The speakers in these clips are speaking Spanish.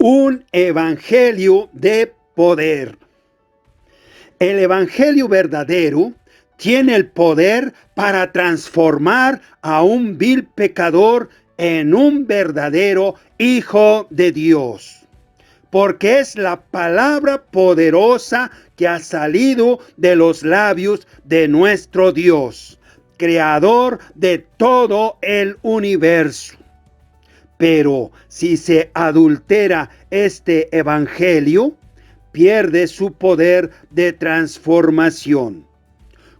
un evangelio de poder. El evangelio verdadero tiene el poder para transformar a un vil pecador en un verdadero hijo de Dios, porque es la palabra poderosa que ha salido de los labios de nuestro Dios, creador de todo el universo. Pero si se adultera este evangelio, pierde su poder de transformación.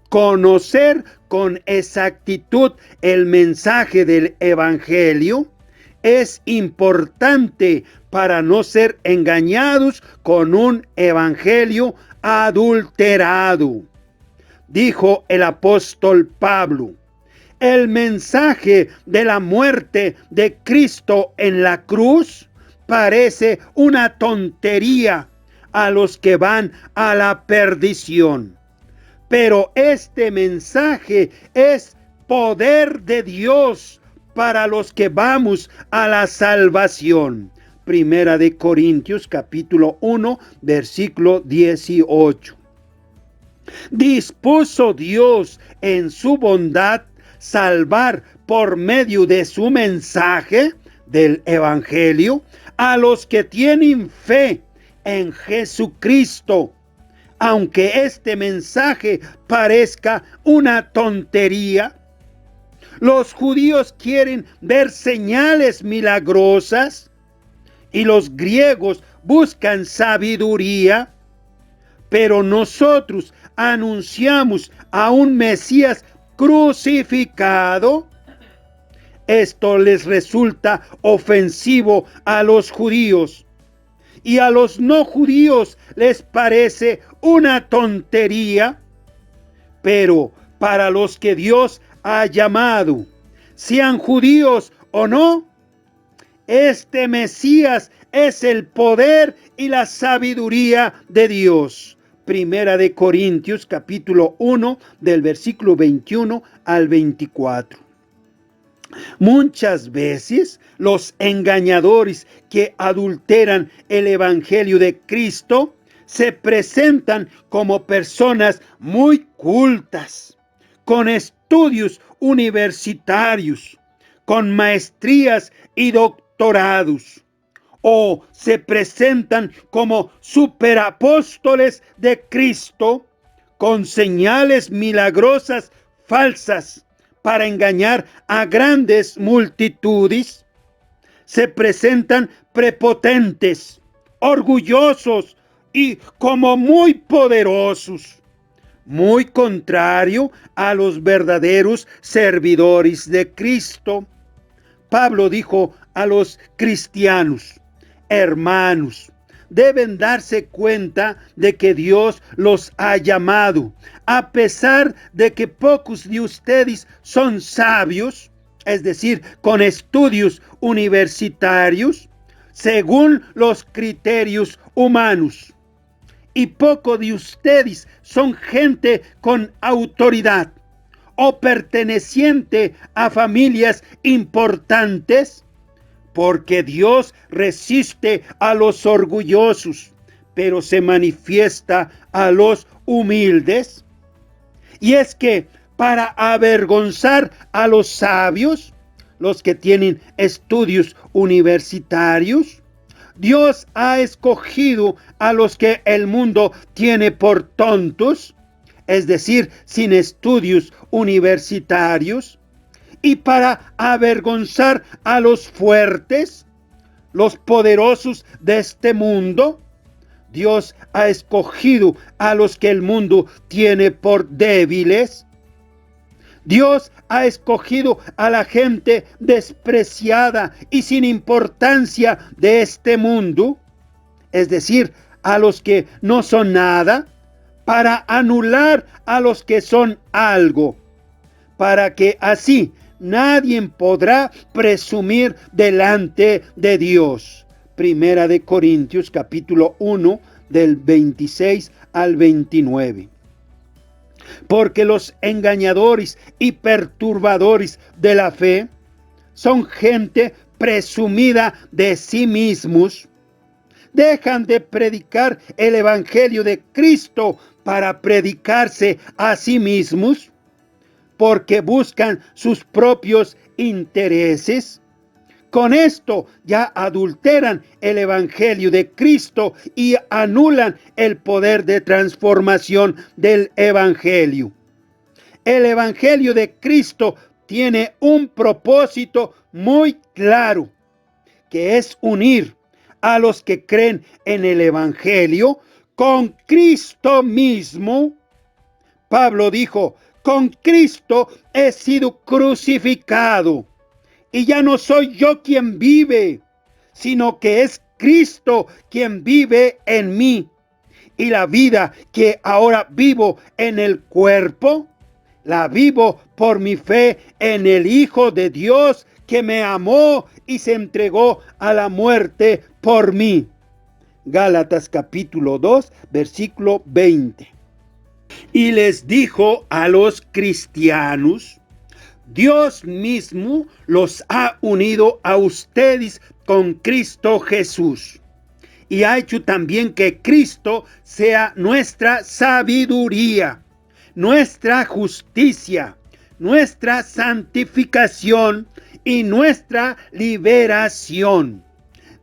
Conocer con exactitud el mensaje del evangelio es importante para no ser engañados con un evangelio adulterado. Dijo el apóstol Pablo: el mensaje de la muerte de Cristo en la cruz parece una tontería a los que van a la perdición. Pero este mensaje es poder de Dios para los que vamos a la salvación. Primera de Corintios capítulo 1, versículo 18. Dispuso Dios en su bondad salvar por medio de su mensaje del evangelio a los que tienen fe en Jesucristo, aunque este mensaje parezca una tontería. Los judíos quieren ver señales milagrosas y los griegos buscan sabiduría, pero nosotros anunciamos a un Mesías crucificado. Esto les resulta ofensivo a los judíos, y a los no judíos les parece una tontería, pero para los que Dios ha llamado, sean judíos o no, este Mesías es el poder y la sabiduría de Dios. Primera de Corintios capítulo 1 del versículo 21 al 24. Muchas veces los engañadores que adulteran el evangelio de Cristo se presentan como personas muy cultas, con estudios universitarios, con maestrías y doctorados, o se presentan como superapóstoles de Cristo con señales milagrosas falsas para engañar a grandes multitudes. Se presentan prepotentes, orgullosos y como muy poderosos, muy contrario a los verdaderos servidores de Cristo. Pablo dijo a los cristianos: hermanos, deben darse cuenta de que Dios los ha llamado, a pesar de que pocos de ustedes son sabios, es decir, con estudios universitarios, según los criterios humanos. Y pocos de ustedes son gente con autoridad o perteneciente a familias importantes, porque Dios resiste a los orgullosos, pero se manifiesta a los humildes. Y es que para avergonzar a los sabios, los que tienen estudios universitarios, Dios ha escogido a los que el mundo tiene por tontos, es decir, sin estudios universitarios, y para avergonzar a los fuertes, los poderosos de este mundo, Dios ha escogido a los que el mundo tiene por débiles. Dios ha escogido a la gente despreciada y sin importancia de este mundo, es decir, a los que no son nada, para anular a los que son algo, para que así nadie podrá presumir delante de Dios. Primera de Corintios capítulo 1 del 26 al 29. Porque los engañadores y perturbadores de la fe son gente presumida de sí mismos, Dejan de predicar el evangelio de Cristo para predicarse a sí mismos, porque buscan sus propios intereses. Con esto ya adulteran el evangelio de Cristo y anulan el poder de transformación del evangelio. El evangelio de Cristo tiene un propósito muy claro, que es unir a los que creen en el evangelio con Cristo mismo. Pablo dijo: con Cristo he sido crucificado, y ya no soy yo quien vive, sino que es Cristo quien vive en mí. Y la vida que ahora vivo en el cuerpo, la vivo por mi fe en el Hijo de Dios, que me amó y se entregó a la muerte por mí. Gálatas capítulo 2, versículo 20. Y les dijo a los cristianos: Dios mismo los ha unido a ustedes con Cristo Jesús, y ha hecho también que Cristo sea nuestra sabiduría, nuestra justicia, nuestra santificación y nuestra liberación.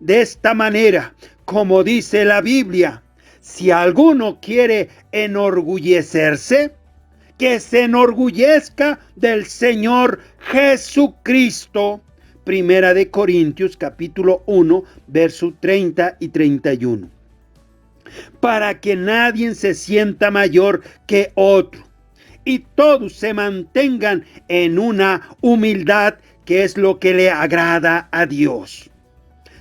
De esta manera, como dice la Biblia, si alguno quiere enorgullecerse, que se enorgullezca del Señor Jesucristo. Primera de Corintios capítulo 1, versos 30 y 31. Para que nadie se sienta mayor que otro, y todos se mantengan en una humildad que es lo que le agrada a Dios.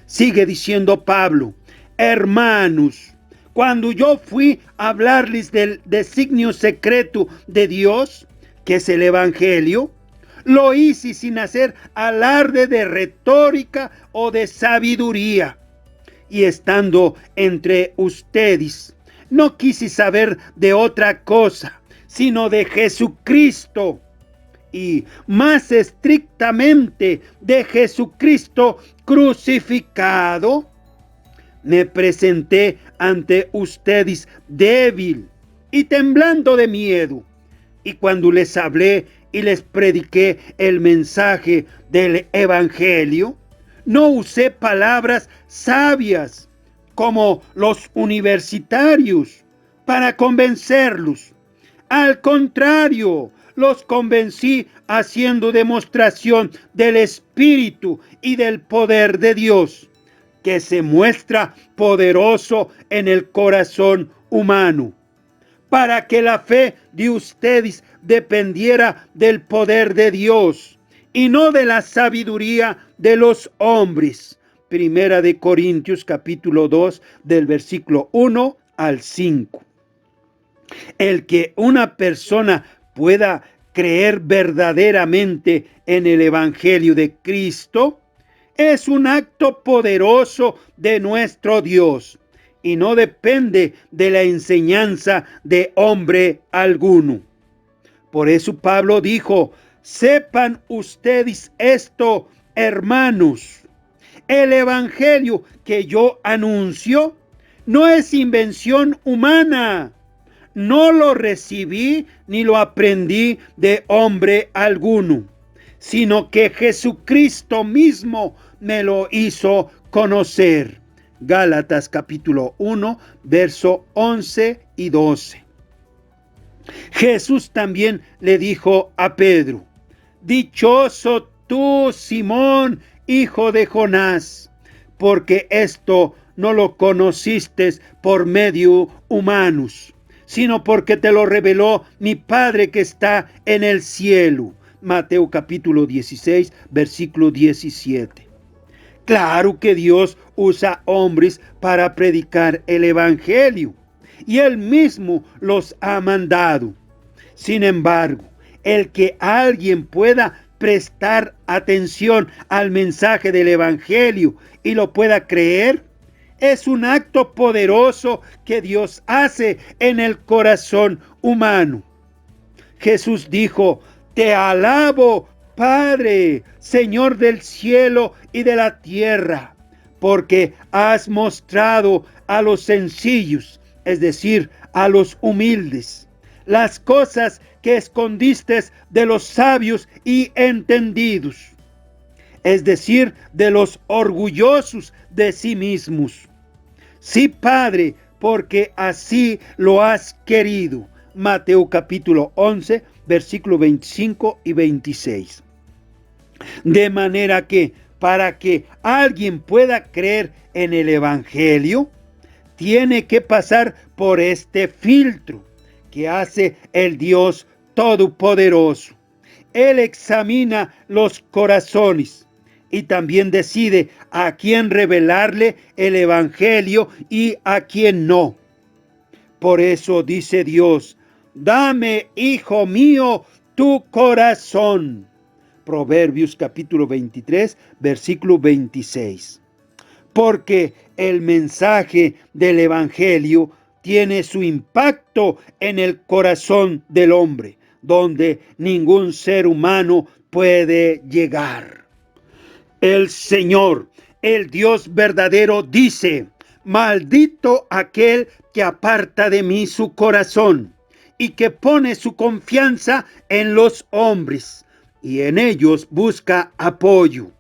Sigue diciendo Pablo: hermanos, cuando yo fui a hablarles del designio secreto de Dios, que es el evangelio, lo hice sin hacer alarde de retórica o de sabiduría. Y estando entre ustedes, no quise saber de otra cosa, sino de Jesucristo, y más estrictamente de Jesucristo crucificado. Me presenté ante ustedes débil y temblando de miedo, y cuando les hablé y les prediqué el mensaje del evangelio, no usé palabras sabias como los universitarios para convencerlos. Al contrario, los convencí haciendo demostración del Espíritu y del poder de Dios, que se muestra poderoso en el corazón humano, para que la fe de ustedes dependiera del poder de Dios y no de la sabiduría de los hombres. Primera de Corintios capítulo 2, del versículo 1 al 5. El que una persona pueda creer verdaderamente en el evangelio de Cristo es un acto poderoso de nuestro Dios y no depende de la enseñanza de hombre alguno. Por eso Pablo dijo: sepan ustedes esto, hermanos, el evangelio que yo anuncio no es invención humana. No lo recibí ni lo aprendí de hombre alguno, sino que Jesucristo mismo me lo hizo conocer. Gálatas capítulo 1, verso 11 y 12. Jesús también le dijo a Pedro: dichoso tú, Simón, hijo de Jonás, porque esto no lo conociste por medio humanos, sino porque te lo reveló mi Padre que está en el cielo. Mateo capítulo 16, versículo 17. Claro que Dios usa hombres para predicar el evangelio, y Él mismo los ha mandado. Sin embargo, el que alguien pueda prestar atención al mensaje del evangelio y lo pueda creer, es un acto poderoso que Dios hace en el corazón humano. Jesús dijo: te alabo, Padre, Señor del cielo y de la tierra, porque has mostrado a los sencillos, es decir, a los humildes, las cosas que escondiste de los sabios y entendidos, es decir, de los orgullosos de sí mismos. Sí, Padre, porque así lo has querido. Mateo capítulo 11, versículo 25 y 26. De manera que para que alguien pueda creer en el Evangelio, tiene que pasar por este filtro que hace el Dios Todopoderoso. Él examina los corazones y también decide a quién revelarle el Evangelio y a quién no. Por eso dice Dios: dame, hijo mío, tu corazón. Proverbios capítulo 23, versículo 26. Porque el mensaje del Evangelio tiene su impacto en el corazón del hombre, donde ningún ser humano puede llegar. El Señor, el Dios verdadero, dice: maldito aquel que aparta de mí su corazón y que pone su confianza en los hombres y en ellos busca apoyo.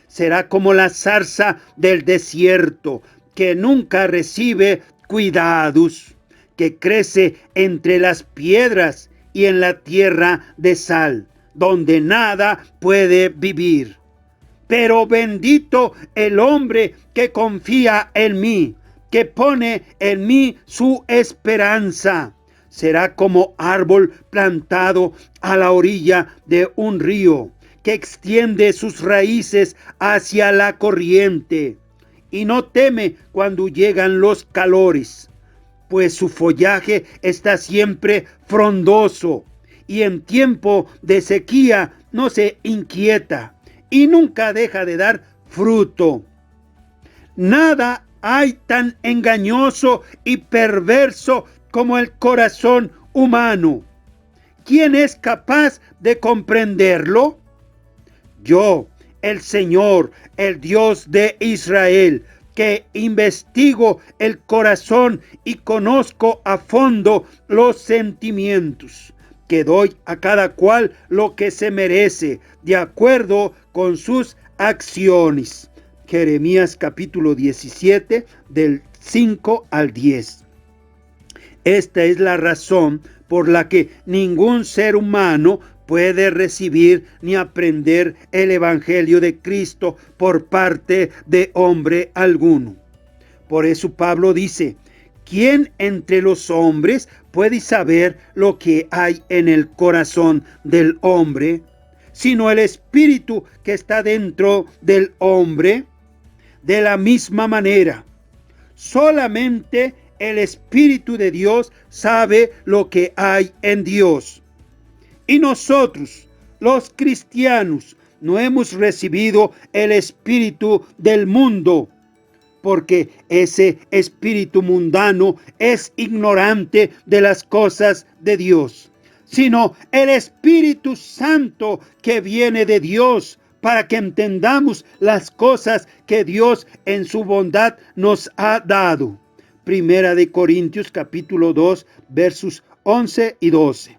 Será como la zarza del desierto, que nunca recibe cuidados, que crece entre las piedras y en la tierra de sal, donde nada puede vivir. Pero bendito el hombre que confía en mí, que pone en mí su esperanza. Será como árbol plantado a la orilla de un río, que extiende sus raíces hacia la corriente, y no teme cuando llegan los calores, pues su follaje está siempre frondoso, y en tiempo de sequía no se inquieta, y nunca deja de dar fruto. Nada hay tan engañoso y perverso como el corazón humano. ¿Quién es capaz de comprenderlo? Yo, el Señor, el Dios de Israel, que investigo el corazón y conozco a fondo los sentimientos, que doy a cada cual lo que se merece, de acuerdo con sus acciones. Jeremías capítulo 17, del 5 al 10. Esta es la razón por la que ningún ser humano puede recibir ni aprender el Evangelio de Cristo por parte de hombre alguno. Por eso Pablo dice: ¿quién entre los hombres puede saber lo que hay en el corazón del hombre, sino el espíritu que está dentro del hombre? De la misma manera, solamente el Espíritu de Dios sabe lo que hay en Dios. Y nosotros, los cristianos, no hemos recibido el espíritu del mundo, porque ese espíritu mundano es ignorante de las cosas de Dios, sino el Espíritu Santo que viene de Dios, para que entendamos las cosas que Dios en su bondad nos ha dado. Primera de Corintios capítulo 2, versos 11 y 12.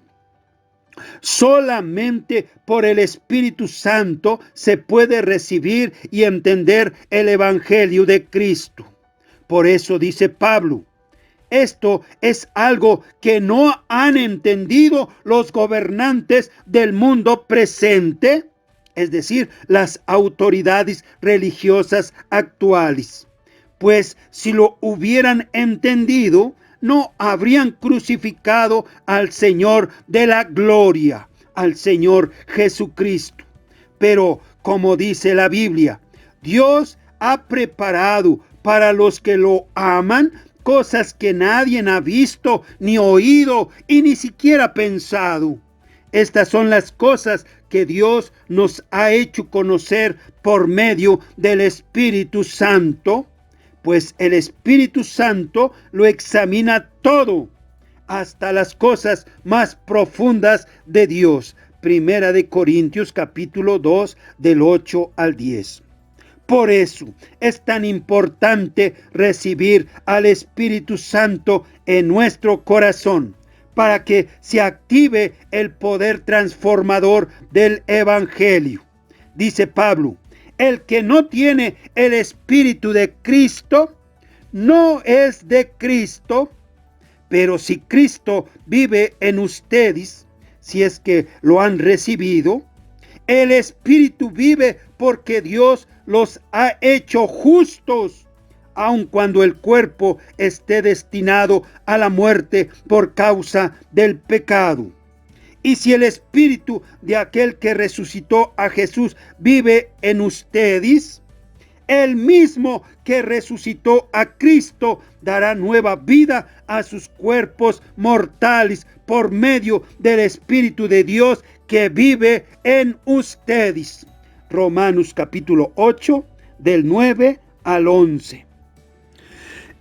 Solamente por el Espíritu Santo se puede recibir y entender el Evangelio de Cristo. Por eso dice Pablo: esto es algo que no han entendido los gobernantes del mundo presente, es decir, las autoridades religiosas actuales. Pues si lo hubieran entendido, no habrían crucificado al Señor de la gloria, al Señor Jesucristo. Pero, como dice la Biblia, Dios ha preparado para los que lo aman cosas que nadie ha visto, ni oído, y ni siquiera pensado. Estas son las cosas que Dios nos ha hecho conocer por medio del Espíritu Santo, pues el Espíritu Santo lo examina todo, hasta las cosas más profundas de Dios. Primera de Corintios capítulo 2, del 8 al 10. Por eso es tan importante recibir al Espíritu Santo en nuestro corazón, para que se active el poder transformador del Evangelio. Dice Pablo, el que no tiene el Espíritu de Cristo, no es de Cristo. Pero si Cristo vive en ustedes, si es que lo han recibido, el Espíritu vive porque Dios los ha hecho justos, aun cuando el cuerpo esté destinado a la muerte por causa del pecado. Y si el Espíritu de aquel que resucitó a Jesús vive en ustedes, el mismo que resucitó a Cristo dará nueva vida a sus cuerpos mortales por medio del Espíritu de Dios que vive en ustedes. Romanos capítulo 8, del 9 al 11.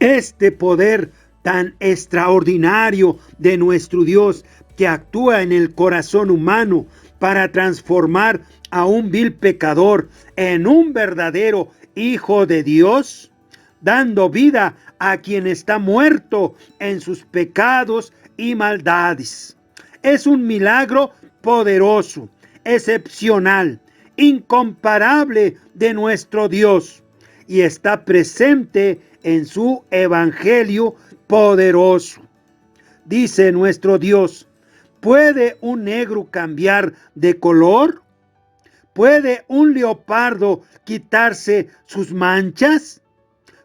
Este poder tan extraordinario de nuestro Dios que actúa en el corazón humano para transformar a un vil pecador en un verdadero Hijo de Dios, dando vida a quien está muerto en sus pecados y maldades. Es un milagro poderoso, excepcional, incomparable de nuestro Dios, y está presente en su evangelio poderoso. Dice nuestro Dios, ¿puede un negro cambiar de color? ¿Puede un leopardo quitarse sus manchas?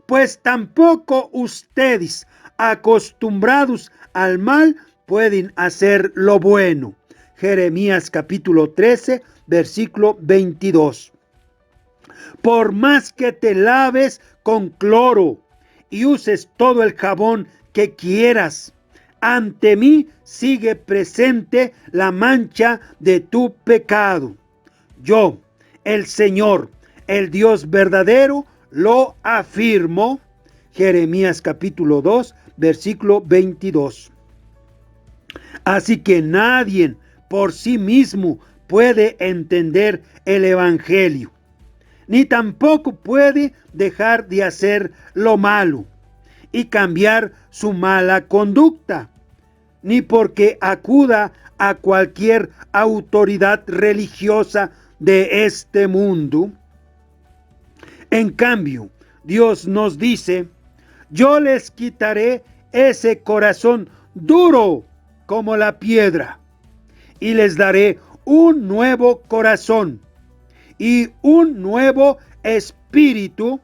Pues tampoco ustedes, acostumbrados al mal, pueden hacer lo bueno. Jeremías capítulo 13, versículo 22. Por más que te laves con cloro y uses todo el jabón que quieras, ante mí sigue presente la mancha de tu pecado. Yo, el Señor, el Dios verdadero, lo afirmo. Jeremías capítulo 2, versículo 22. Así que nadie por sí mismo puede entender el Evangelio, ni tampoco puede dejar de hacer lo malo y cambiar su mala conducta, ni porque acuda a cualquier autoridad religiosa de este mundo. En cambio, Dios nos dice, yo les quitaré ese corazón duro como la piedra y les daré un nuevo corazón y un nuevo espíritu.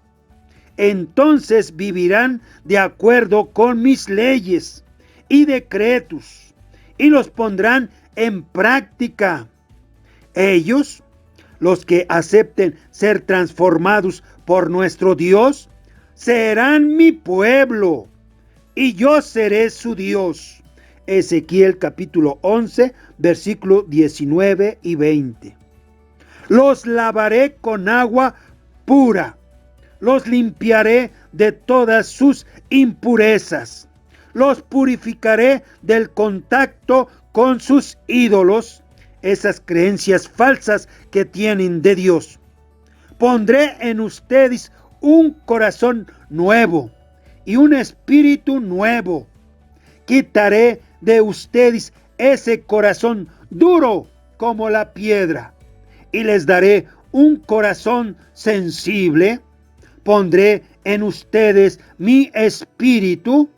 Entonces vivirán de acuerdo con mis leyes y decretos y los pondrán en práctica. Ellos, los que acepten ser transformados por nuestro Dios, serán mi pueblo y yo seré su Dios. Ezequiel capítulo 11, versículo 19 y 20. Los lavaré con agua pura, los limpiaré de todas sus impurezas, los purificaré del contacto con sus ídolos, esas creencias falsas que tienen de Dios. Pondré en ustedes un corazón nuevo y un espíritu nuevo. Quitaré de ustedes ese corazón duro como la piedra y les daré un corazón sensible. Pondré en ustedes mi espíritu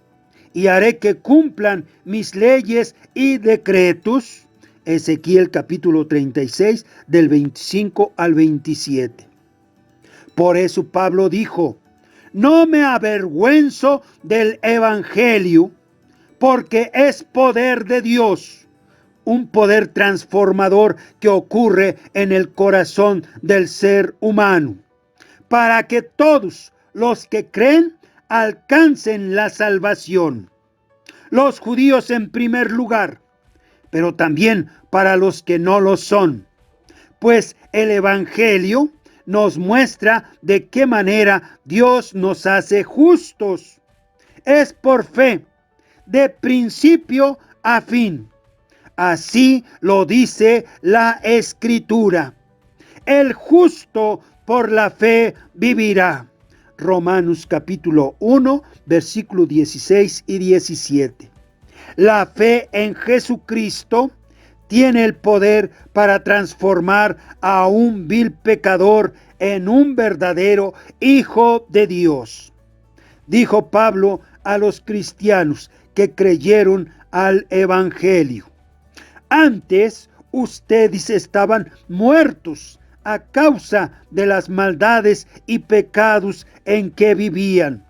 y haré que cumplan mis leyes y decretos. Ezequiel capítulo 36 del 25 al 27. Por eso Pablo dijo, no me avergüenzo del evangelio, porque es poder de Dios, un poder transformador que ocurre en el corazón del ser humano, para que todos los que creen alcancen la salvación. Los judíos en primer lugar, pero también para los que no lo son, pues el evangelio nos muestra de qué manera Dios nos hace justos. Es por fe, de principio a fin. Así lo dice la Escritura. El justo por la fe vivirá. Romanos capítulo 1, versículos 16 y 17. La fe en Jesucristo tiene el poder para transformar a un vil pecador en un verdadero hijo de Dios. Dijo Pablo a los cristianos que creyeron al Evangelio: antes ustedes estaban muertos a causa de las maldades y pecados en que vivían,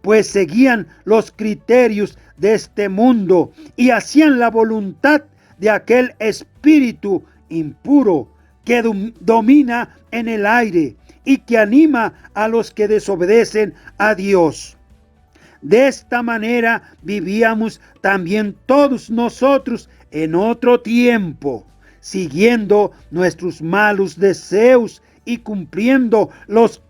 pues seguían los criterios de este mundo y hacían la voluntad de aquel espíritu impuro que domina en el aire y que anima a los que desobedecen a Dios. De esta manera vivíamos también todos nosotros en otro tiempo, siguiendo nuestros malos deseos y cumpliendo los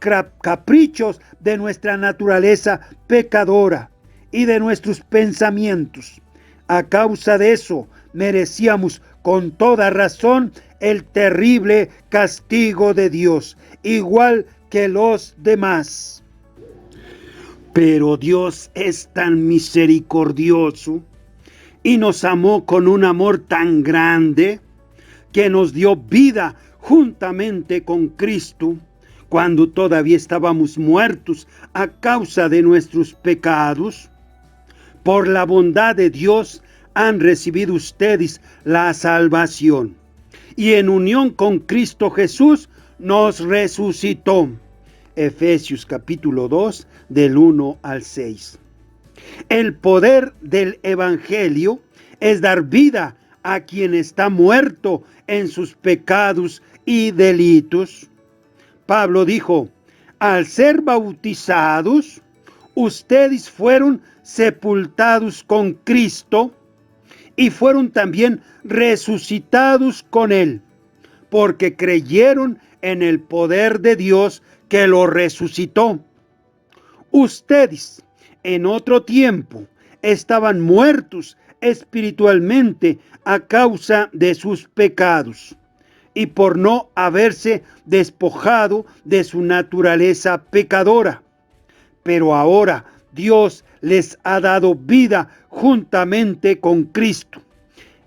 caprichos de nuestra naturaleza pecadora y de nuestros pensamientos. A causa de eso, merecíamos con toda razón el terrible castigo de Dios, igual que los demás. Pero Dios es tan misericordioso y nos amó con un amor tan grande que nos dio vida juntamente con Cristo cuando todavía estábamos muertos a causa de nuestros pecados. Por la bondad de Dios han recibido ustedes la salvación y en unión con Cristo Jesús nos resucitó. Efesios capítulo 2 del 1 al 6. El poder del Evangelio es dar vida a quien está muerto en sus pecados y delitos. Pablo dijo: al ser bautizados, ustedes fueron sepultados con Cristo y fueron también resucitados con Él, porque creyeron en el poder de Dios que lo resucitó. Ustedes en otro tiempo estaban muertos espiritualmente a causa de sus pecados y por no haberse despojado de su naturaleza pecadora. Pero ahora Dios les ha dado vida juntamente con Cristo,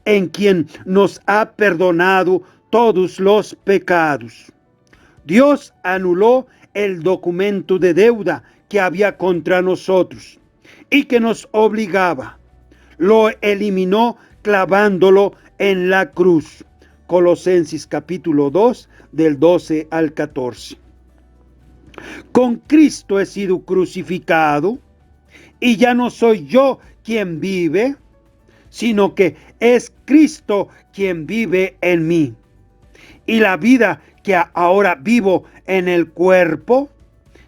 en quien nos ha perdonado todos los pecados. Dios anuló el documento de deuda que había contra nosotros y que nos obligaba. Lo eliminó clavándolo en la cruz. Colosenses capítulo 2 del 12 al 14. Con Cristo he sido crucificado y ya no soy yo quien vive, sino que es Cristo quien vive en mí. Y la vida que ahora vivo en el cuerpo,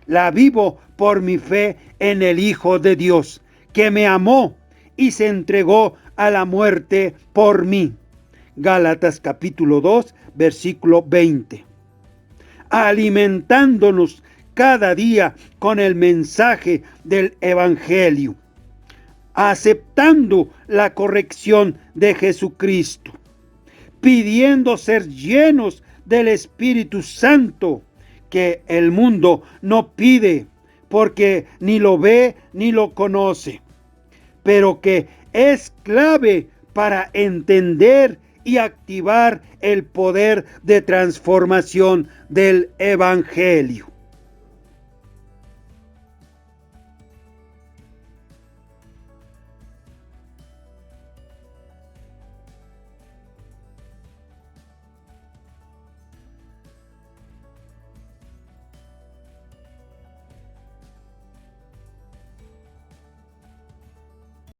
la vivo por mi fe en el Hijo de Dios, que me amó y se entregó a la muerte por mí. Gálatas capítulo 2, versículo 20. Alimentándonos cada día con el mensaje del Evangelio, aceptando la corrección de Jesucristo, pidiendo ser llenos del Espíritu Santo, que el mundo no pide, porque ni lo ve ni lo conoce, pero que es clave para entender y activar el poder de transformación del Evangelio.